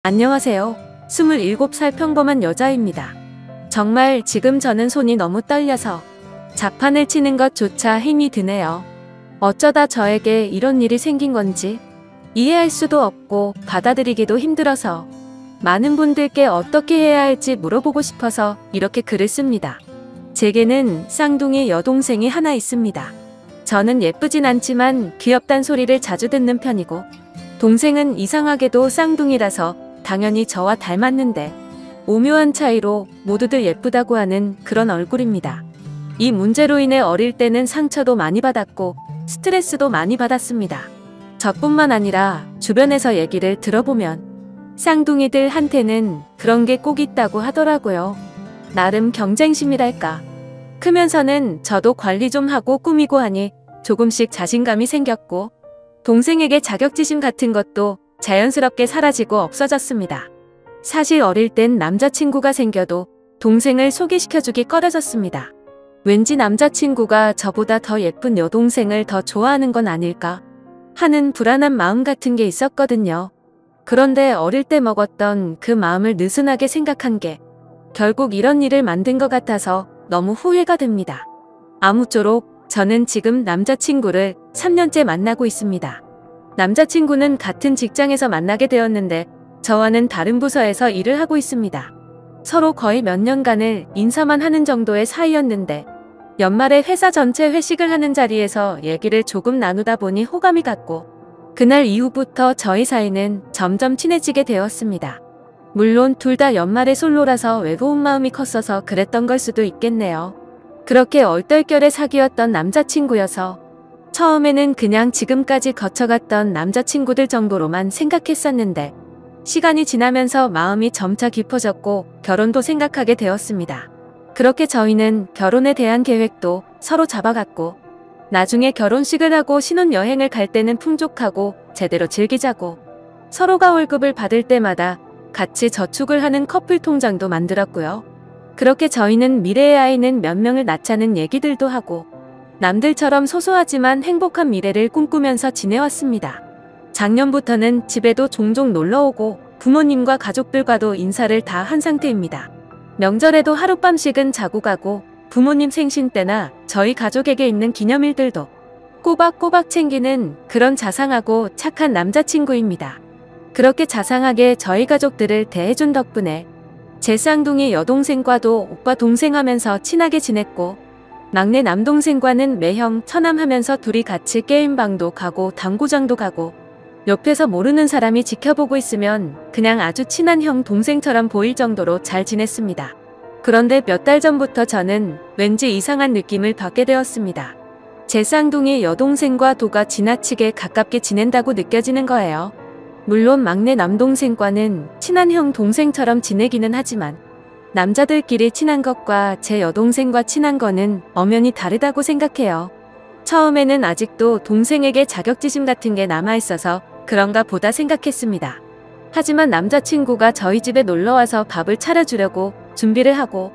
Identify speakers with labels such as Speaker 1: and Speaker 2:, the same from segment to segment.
Speaker 1: 안녕하세요. 27살 평범한 여자입니다. 정말 지금 저는 손이 너무 떨려서 자판을 치는 것조차 힘이 드네요. 어쩌다 저에게 이런 일이 생긴 건지 이해할 수도 없고 받아들이기도 힘들어서 많은 분들께 어떻게 해야 할지 물어보고 싶어서 이렇게 글을 씁니다. 제게는 쌍둥이 여동생이 하나 있습니다. 저는 예쁘진 않지만 귀엽단 소리를 자주 듣는 편이고, 동생은 이상하게도 쌍둥이라서 당연히 저와 닮았는데 오묘한 차이로 모두들 예쁘다고 하는 그런 얼굴입니다. 이 문제로 인해 어릴 때는 상처도 많이 받았고 스트레스도 많이 받았습니다. 저뿐만 아니라 주변에서 얘기를 들어보면 쌍둥이들 한테는 그런 게 꼭 있다고 하더라고요. 나름 경쟁심이랄까. 크면서는 저도 관리 좀 하고 꾸미고 하니 조금씩 자신감이 생겼고, 동생에게 자격지심 같은 것도 자연스럽게 사라지고 없어졌습니다. 사실 어릴 땐 남자친구가 생겨도 동생을 소개시켜주기 꺼려졌습니다. 왠지 남자친구가 저보다 더 예쁜 여동생을 더 좋아하는 건 아닐까 하는 불안한 마음 같은 게 있었거든요. 그런데 어릴 때 먹었던 그 마음을 느슨하게 생각한 게 결국 이런 일을 만든 것 같아서 너무 후회가 됩니다. 아무쪼록 저는 지금 남자친구를 3년째 만나고 있습니다. 남자친구는 같은 직장에서 만나게 되었는데 저와는 다른 부서에서 일을 하고 있습니다. 서로 거의 몇 년간을 인사만 하는 정도의 사이였는데 연말에 회사 전체 회식을 하는 자리에서 얘기를 조금 나누다 보니 호감이 갔고, 그날 이후부터 저희 사이는 점점 친해지게 되었습니다. 물론 둘 다 연말에 솔로라서 외로운 마음이 컸어서 그랬던 걸 수도 있겠네요. 그렇게 얼떨결에 사귀었던 남자친구여서 처음에는 그냥 지금까지 거쳐갔던 남자친구들 정도로만 생각했었는데, 시간이 지나면서 마음이 점차 깊어졌고 결혼도 생각하게 되었습니다. 그렇게 저희는 결혼에 대한 계획도 서로 잡아갔고, 나중에 결혼식을 하고 신혼여행을 갈 때는 풍족하고 제대로 즐기자고, 서로가 월급을 받을 때마다 같이 저축을 하는 커플 통장도 만들었고요. 그렇게 저희는 미래의 아이는 몇 명을 낳자는 얘기들도 하고 남들처럼 소소하지만 행복한 미래를 꿈꾸면서 지내왔습니다. 작년부터는 집에도 종종 놀러오고 부모님과 가족들과도 인사를 다 한 상태입니다. 명절에도 하룻밤씩은 자고 가고, 부모님 생신 때나 저희 가족에게 있는 기념일들도 꼬박꼬박 챙기는 그런 자상하고 착한 남자친구입니다. 그렇게 자상하게 저희 가족들을 대해준 덕분에 제 쌍둥이 여동생과도 오빠 동생 하면서 친하게 지냈고, 막내 남동생과는 매형 처남 하면서 둘이 같이 게임방도 가고 당구장도 가고, 옆에서 모르는 사람이 지켜보고 있으면 그냥 아주 친한 형 동생처럼 보일 정도로 잘 지냈습니다. 그런데 몇 달 전부터 저는 왠지 이상한 느낌을 받게 되었습니다. 제 쌍둥이 여동생과 도가 지나치게 가깝게 지낸다고 느껴지는 거예요. 물론 막내 남동생과는 친한 형 동생처럼 지내기는 하지만 남자들끼리 친한 것과 제 여동생과 친한 거는 엄연히 다르다고 생각해요. 처음에는 아직도 동생에게 자격지심 같은 게 남아있어서 그런가 보다 생각했습니다. 하지만 남자친구가 저희 집에 놀러와서 밥을 차려주려고 준비를 하고,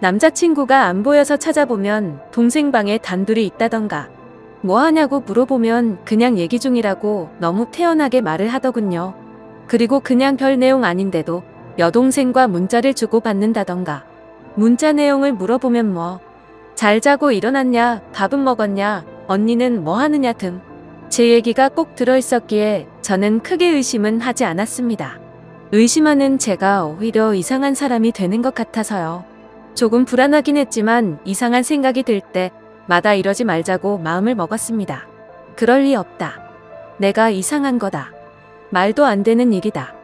Speaker 1: 남자친구가 안 보여서 찾아보면 동생 방에 단둘이 있다던가, 뭐 하냐고 물어보면 그냥 얘기 중이라고 너무 태연하게 말을 하더군요. 그리고 그냥 별 내용 아닌데도 여동생과 문자를 주고받는다던가, 문자 내용을 물어보면 뭐 잘 자고 일어났냐, 밥은 먹었냐, 언니는 뭐 하느냐 등 제 얘기가 꼭 들어있었기에 저는 크게 의심은 하지 않았습니다. 의심하는 제가 오히려 이상한 사람이 되는 것 같아서요. 조금 불안하긴 했지만 이상한 생각이 들 때마다 이러지 말자고 마음을 먹었습니다. 그럴 리 없다. 내가 이상한 거다. 말도 안 되는 일이다.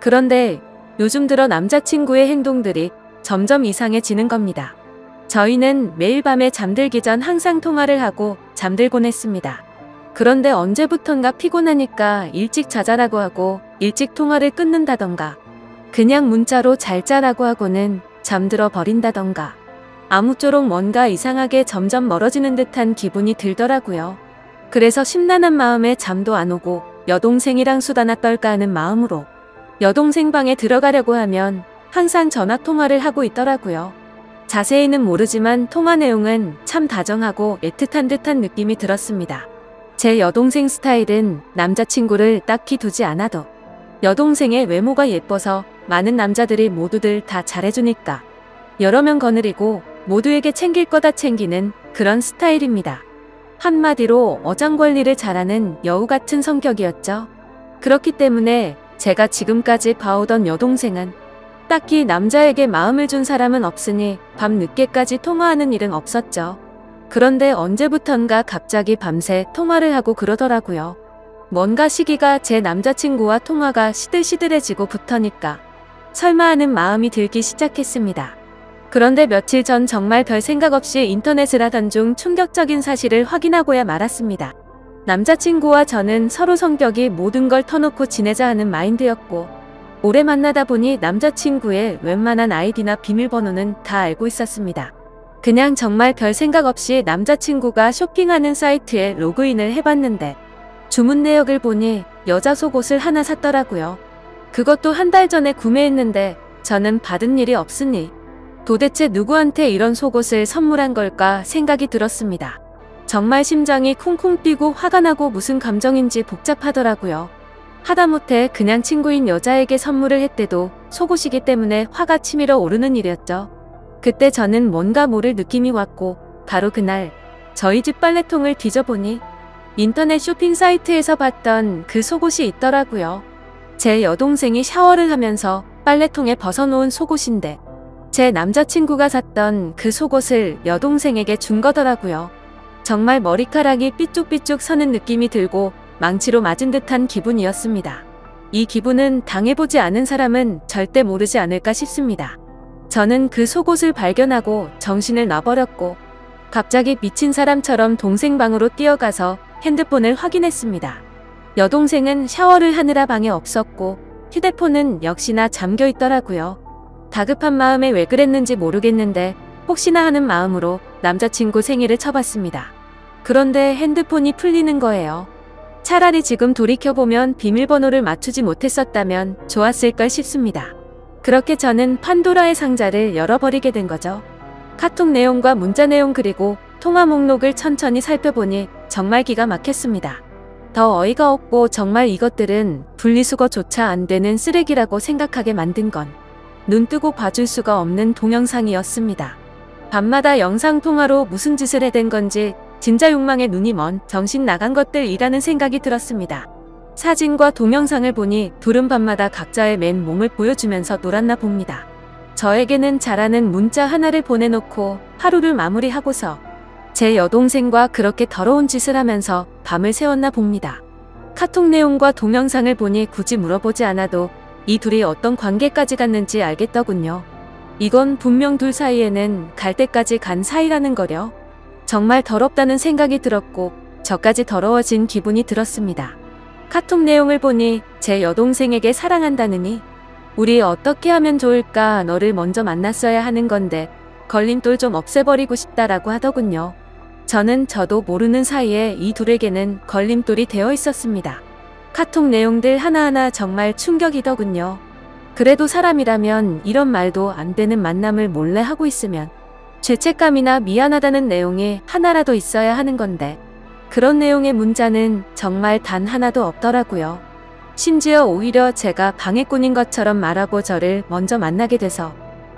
Speaker 1: 그런데 요즘 들어 남자친구의 행동들이 점점 이상해지는 겁니다. 저희는 매일 밤에 잠들기 전 항상 통화를 하고 잠들곤 했습니다. 그런데 언제부턴가 피곤하니까 일찍 자자라고 하고 일찍 통화를 끊는다던가, 그냥 문자로 잘 자라고 하고는 잠들어 버린다던가, 아무쪼록 뭔가 이상하게 점점 멀어지는 듯한 기분이 들더라고요. 그래서 심란한 마음에 잠도 안 오고 여동생이랑 수다나 떨까 하는 마음으로 여동생 방에 들어가려고 하면 항상 전화통화를 하고 있더라고요. 자세히는 모르지만 통화 내용은 참 다정하고 애틋한 듯한 느낌이 들었습니다. 제 여동생 스타일은 남자친구를 딱히 두지 않아도 여동생의 외모가 예뻐서 많은 남자들이 모두들 다 잘해주니까 여러 명 거느리고 모두에게 챙길 거다 챙기는 그런 스타일입니다. 한마디로 어장관리를 잘하는 여우 같은 성격이었죠. 그렇기 때문에 제가 지금까지 봐오던 여동생은 딱히 남자에게 마음을 준 사람은 없으니 밤 늦게까지 통화하는 일은 없었죠. 그런데 언제부턴가 갑자기 밤새 통화를 하고 그러더라고요. 뭔가 시기가 제 남자친구와 통화가 시들시들해지고 부터니까 설마 하는 마음이 들기 시작했습니다. 그런데 며칠 전 정말 별 생각 없이 인터넷을 하던 중 충격적인 사실을 확인하고야 말았습니다. 남자친구와 저는 서로 성격이 모든 걸 터놓고 지내자 하는 마인드였고 오래 만나다 보니 남자친구의 웬만한 아이디나 비밀번호는 다 알고 있었습니다. 그냥 정말 별 생각 없이 남자친구가 쇼핑하는 사이트에 로그인을 해봤는데 주문 내역을 보니 여자 속옷을 하나 샀더라고요. 그것도 한 달 전에 구매했는데 저는 받은 일이 없으니 도대체 누구한테 이런 속옷을 선물한 걸까 생각이 들었습니다. 정말 심장이 쿵쿵 뛰고 화가 나고 무슨 감정인지 복잡하더라고요. 하다못해 그냥 친구인 여자에게 선물을 했대도 속옷이기 때문에 화가 치밀어 오르는 일이었죠. 그때 저는 뭔가 모를 느낌이 왔고 바로 그날 저희 집 빨래통을 뒤져보니 인터넷 쇼핑 사이트에서 봤던 그 속옷이 있더라고요. 제 여동생이 샤워를 하면서 빨래통에 벗어놓은 속옷인데 제 남자친구가 샀던 그 속옷을 여동생에게 준 거더라고요. 정말 머리카락이 삐쭉삐쭉 서는 느낌이 들고 망치로 맞은 듯한 기분이었습니다. 이 기분은 당해보지 않은 사람은 절대 모르지 않을까 싶습니다. 저는 그 속옷을 발견하고 정신을 놔버렸고 갑자기 미친 사람처럼 동생 방으로 뛰어가서 핸드폰을 확인했습니다. 여동생은 샤워를 하느라 방에 없었고 휴대폰은 역시나 잠겨 있더라고요. 다급한 마음에 왜 그랬는지 모르겠는데 혹시나 하는 마음으로 남자친구 생일을 쳐봤습니다. 그런데 핸드폰이 풀리는 거예요. 차라리 지금 돌이켜보면 비밀번호를 맞추지 못했었다면 좋았을걸 싶습니다. 그렇게 저는 판도라의 상자를 열어버리게 된 거죠. 카톡 내용과 문자 내용 그리고 통화 목록을 천천히 살펴보니 정말 기가 막혔습니다. 더 어이가 없고 정말 이것들은 분리수거조차 안 되는 쓰레기라고 생각하게 만든 건 눈뜨고 봐줄 수가 없는 동영상이었습니다. 밤마다 영상통화로 무슨 짓을 해댄 건지 진짜 욕망에 눈이 먼 정신 나간 것들이라는 생각이 들었습니다. 사진과 동영상을 보니 둘은 밤마다 각자의 맨몸을 보여주면서 놀았나 봅니다. 저에게는 잘하는 문자 하나를 보내놓고 하루를 마무리하고서 제 여동생과 그렇게 더러운 짓을 하면서 밤을 새웠나 봅니다. 카톡 내용과 동영상을 보니 굳이 물어보지 않아도 이 둘이 어떤 관계까지 갔는지 알겠더군요. 이건 분명 둘 사이에는 갈 때까지 간 사이라는 거려. 정말 더럽다는 생각이 들었고 저까지 더러워진 기분이 들었습니다. 카톡 내용을 보니 제 여동생에게 사랑한다느니 우리 어떻게 하면 좋을까 너를 먼저 만났어야 하는 건데 걸림돌 좀 없애버리고 싶다라고 하더군요. 저도 모르는 사이에 이 둘에게는 걸림돌이 되어 있었습니다. 카톡 내용들 하나하나 정말 충격이더군요. 그래도 사람이라면 이런 말도 안 되는 만남을 몰래 하고 있으면 죄책감이나 미안하다는 내용이 하나라도 있어야 하는 건데 그런 내용의 문자는 정말 단 하나도 없더라고요. 심지어 오히려 제가 방해꾼인 것처럼 말하고 저를 먼저 만나게 돼서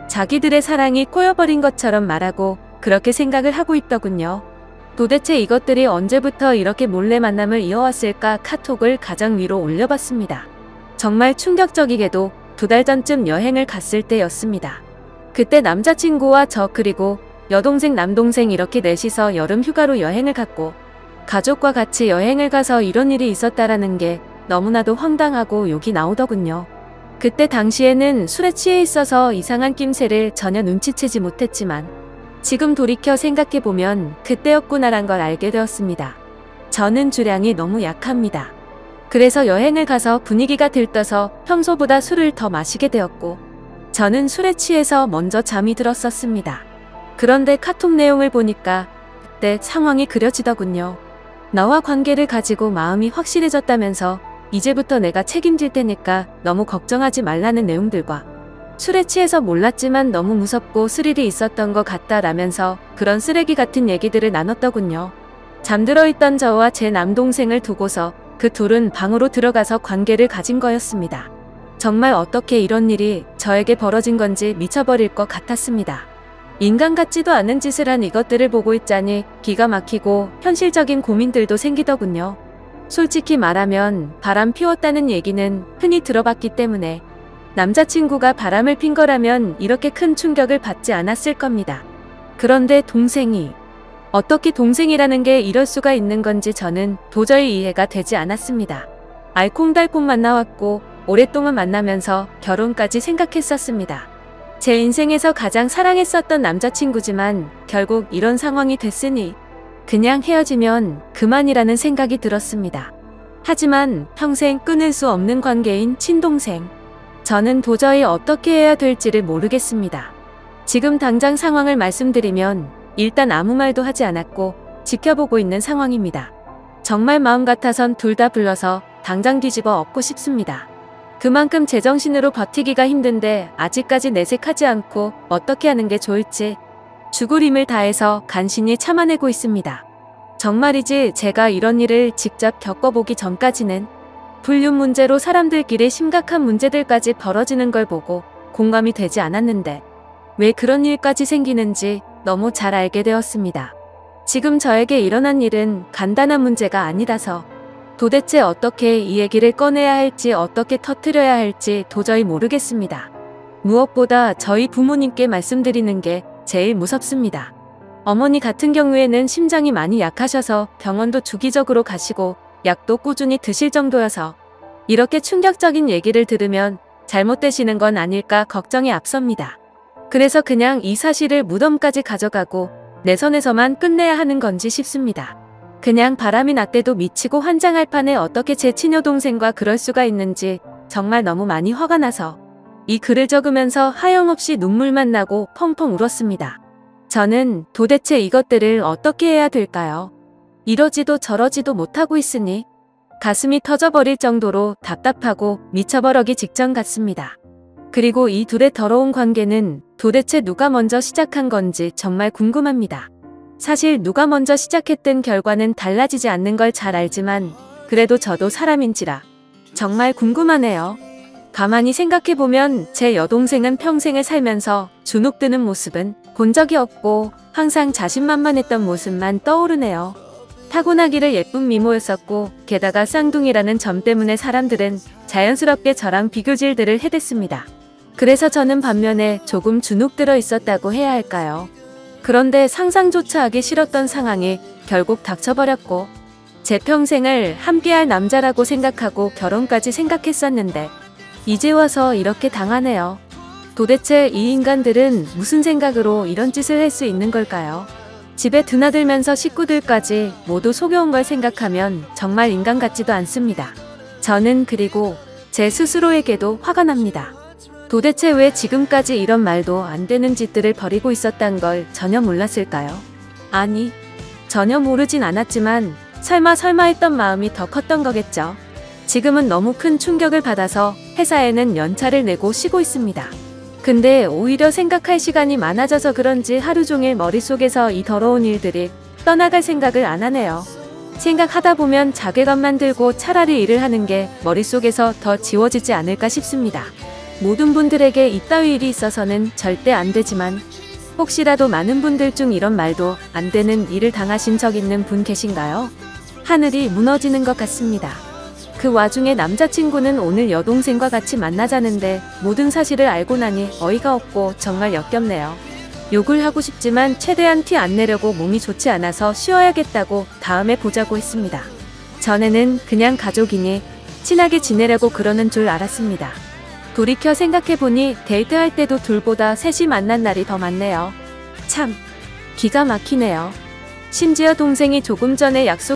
Speaker 1: 자기들의 사랑이 꼬여버린 것처럼 말하고 그렇게 생각을 하고 있더군요. 도대체 이것들이 언제부터 이렇게 몰래 만남을 이어왔을까 카톡을 가장 위로 올려봤습니다. 정말 충격적이게도 2달 전쯤 여행을 갔을 때였습니다. 그때 남자친구와 저 그리고 여동생 남동생 이렇게 넷이서 여름 휴가로 여행을 갔고 가족과 같이 여행을 가서 이런 일이 있었다라는 게 너무나도 황당하고 욕이 나오더군요. 그때 당시에는 술에 취해 있어서 이상한 낌새를 전혀 눈치채지 못했지만 지금 돌이켜 생각해보면 그때였구나란 걸 알게 되었습니다. 저는 주량이 너무 약합니다. 그래서 여행을 가서 분위기가 들떠서 평소보다 술을 더 마시게 되었고 저는 술에 취해서 먼저 잠이 들었었습니다. 그런데 카톡 내용을 보니까 그때 상황이 그려지더군요. 나와 관계를 가지고 마음이 확실해졌다면서 이제부터 내가 책임질 테니까 너무 걱정하지 말라는 내용들과 술에 취해서 몰랐지만 너무 무섭고 스릴이 있었던 것 같다라면서 그런 쓰레기 같은 얘기들을 나눴더군요. 잠들어 있던 저와 제 남동생을 두고서 그 둘은 방으로 들어가서 관계를 가진 거였습니다. 정말 어떻게 이런 일이 저에게 벌어진 건지 미쳐버릴 것 같았습니다. 인간 같지도 않은 짓을 한 이것들을 보고 있자니 기가 막히고 현실적인 고민들도 생기더군요. 솔직히 말하면 바람 피웠다는 얘기는 흔히 들어봤기 때문에 남자친구가 바람을 핀 거라면 이렇게 큰 충격을 받지 않았을 겁니다. 그런데 동생이 어떻게 동생이라는 게 이럴 수가 있는 건지 저는 도저히 이해가 되지 않았습니다. 알콩달콩 만나왔고 오랫동안 만나면서 결혼까지 생각했었습니다. 제 인생에서 가장 사랑했었던 남자친구지만 결국 이런 상황이 됐으니 그냥 헤어지면 그만이라는 생각이 들었습니다. 하지만 평생 끊을 수 없는 관계인 친동생. 저는 도저히 어떻게 해야 될지를 모르겠습니다. 지금 당장 상황을 말씀드리면 일단 아무 말도 하지 않았고 지켜보고 있는 상황입니다. 정말 마음 같아선 둘 다 불러서 당장 뒤집어 엎고 싶습니다. 그만큼 제정신으로 버티기가 힘든데 아직까지 내색하지 않고 어떻게 하는 게 좋을지 죽을 힘을 다해서 간신히 참아내고 있습니다. 정말이지 제가 이런 일을 직접 겪어보기 전까지는 불륜 문제로 사람들끼리 심각한 문제들까지 벌어지는 걸 보고 공감이 되지 않았는데 왜 그런 일까지 생기는지 너무 잘 알게 되었습니다. 지금 저에게 일어난 일은 간단한 문제가 아니라서 도대체 어떻게 이 얘기를 꺼내야 할지 어떻게 터뜨려야 할지 도저히 모르겠습니다. 무엇보다 저희 부모님께 말씀드리는 게 제일 무섭습니다. 어머니 같은 경우에는 심장이 많이 약하셔서 병원도 주기적으로 가시고 약도 꾸준히 드실 정도여서 이렇게 충격적인 얘기를 들으면 잘못되시는 건 아닐까 걱정이 앞섭니다. 그래서 그냥 이 사실을 무덤까지 가져가고 내 선에서만 끝내야 하는 건지 싶습니다. 그냥 바람이 났대도 미치고 환장할 판에 어떻게 제 친여동생과 그럴 수가 있는지 정말 너무 많이 화가 나서 이 글을 적으면서 하염없이 눈물만 나고 펑펑 울었습니다. 저는 도대체 이것들을 어떻게 해야 될까요? 이러지도 저러지도 못하고 있으니 가슴이 터져버릴 정도로 답답하고 미쳐버리기 직전 같습니다. 그리고 이 둘의 더러운 관계는 도대체 누가 먼저 시작한 건지 정말 궁금합니다. 사실 누가 먼저 시작했든 결과는 달라지지 않는 걸 잘 알지만 그래도 저도 사람인지라 정말 궁금하네요. 가만히 생각해보면 제 여동생은 평생을 살면서 주눅드는 모습은 본 적이 없고 항상 자신만만했던 모습만 떠오르네요. 타고나기를 예쁜 미모였었고 게다가 쌍둥이라는 점 때문에 사람들은 자연스럽게 저랑 비교질들을 해댔습니다. 그래서 저는 반면에 조금 주눅들어 있었다고 해야 할까요? 그런데 상상조차 하기 싫었던 상황이 결국 닥쳐버렸고 제 평생을 함께할 남자라고 생각하고 결혼까지 생각했었는데 이제 와서 이렇게 당하네요. 도대체 이 인간들은 무슨 생각으로 이런 짓을 할 수 있는 걸까요? 집에 드나들면서 식구들까지 모두 속여온 걸 생각하면 정말 인간 같지도 않습니다. 저는 그리고 제 스스로에게도 화가 납니다. 도대체 왜 지금까지 이런 말도 안 되는 짓들을 벌이고 있었단 걸 전혀 몰랐을까요? 아니, 전혀 모르진 않았지만 설마 했던 마음이 더 컸던 거겠죠. 지금은 너무 큰 충격을 받아서 회사에는 연차를 내고 쉬고 있습니다. 근데 오히려 생각할 시간이 많아져서 그런지 하루 종일 머릿속에서 이 더러운 일들이 떠나갈 생각을 안 하네요. 생각하다 보면 자괴감만 들고 차라리 일을 하는 게 머릿속에서 더 지워지지 않을까 싶습니다. 모든 분들에게 이따위 일이 있어서는 절대 안 되지만 혹시라도 많은 분들 중 이런 말도 안 되는 일을 당하신 적 있는 분 계신가요? 하늘이 무너지는 것 같습니다. 그 와중에 남자친구는 오늘 여동생과 같이 만나자는데 모든 사실을 알고 나니 어이가 없고 정말 역겹네요. 욕을 하고 싶지만 최대한 티 안 내려고 몸이 좋지 않아서 쉬어야겠다고 다음에 보자고 했습니다. 전에는 그냥 가족이니 친하게 지내려고 그러는 줄 알았습니다. 돌이켜 생각해보니 데이트할 때도 둘보다 셋이 만난 날이 더 많네요. 참 기가 막히네요. 심지어 동생이 조금 전에 약속